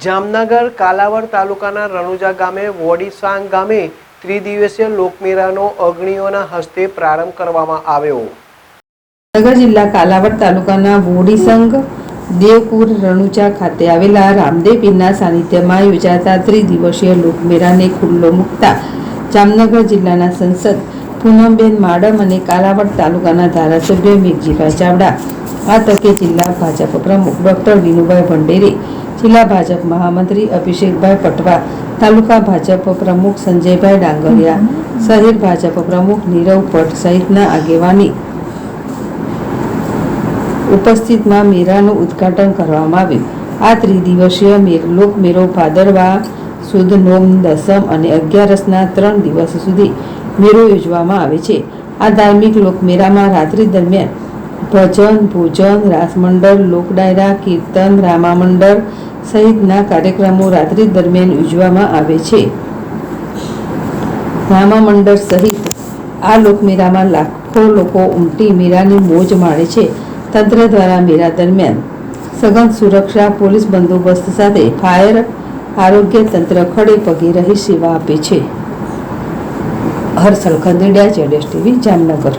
જામનગર કાલાવડ તાલુકાના રણુજા ગામે વોડીસાંગ ગામે ત્રિદિવસીય લોકમેળાનો અગ્રણીઓના હસ્તે પ્રારંભ કરવામાં આવ્યો। જામનગર જિલ્લા કાલાવડ તાલુકાના વોડીસંગ દેવપુર રણુજા ખાતે આવેલા રામદેવ પીરના સાનિધ્યમાં યોજાતા ત્રિદિવસીય લોકમેળાને ખુલ્લો મૂકતા જામનગર જિલ્લાના સંસદ પૂનમબેન માડમ અને કાલાવડ તાલુકાના ધારાસભ્ય મેઘજીભાઈ ચાવડા, આ તકે જિલ્લા ભાજપ પ્રમુખ ડોક્ટર વિનુભાઈ ભંડેરે, જિલ્લા ભાજપ મહામંત્રી અભિષેકભાઈ પટવા, તાલુકા ભાજપ પ્રમુખ સંજયભાઈ ડાંગરિયા, શહેર ભાજપ પ્રમુખ નીરવ ભટ્ટ સહિતના આગેવાની ઉપસ્થિતમાં મેળાનું ઉદ્ઘાટન કરવામાં આવ્યું। આ ત્રિદિવસીય લોકમેળો ભાદરવા સુદ નોમ, દસમ અને 11ના 3 દિવસ સુધી મેળો યોજવામાં આવે છે। આ ધાર્મિક લોકમેળામાં રાત્રિ દરમિયાન ભજન, ભોજન, રાસમંડળ, લોકડાયરા, કીર્તન, રામા મંડળ સહિતના કાર્યક્રમો રાત્રિ દરમિયાન યોજવામાં આવે છે। રામા મંડળ સહિત આ લોકમેળામાં લાખો લોકો ઉમટી મેળાની મોજ માણે છે। તંત્ર દ્વારા મેળા દરમિયાન સઘન સુરક્ષા, પોલીસ બંદોબસ્ત સાથે ફાયર, આરોગ્ય તંત્ર ખડે પગે રહી સેવા આપે છે। હર્ષલ ખંદેડિયા, ZSTV, જામનગર।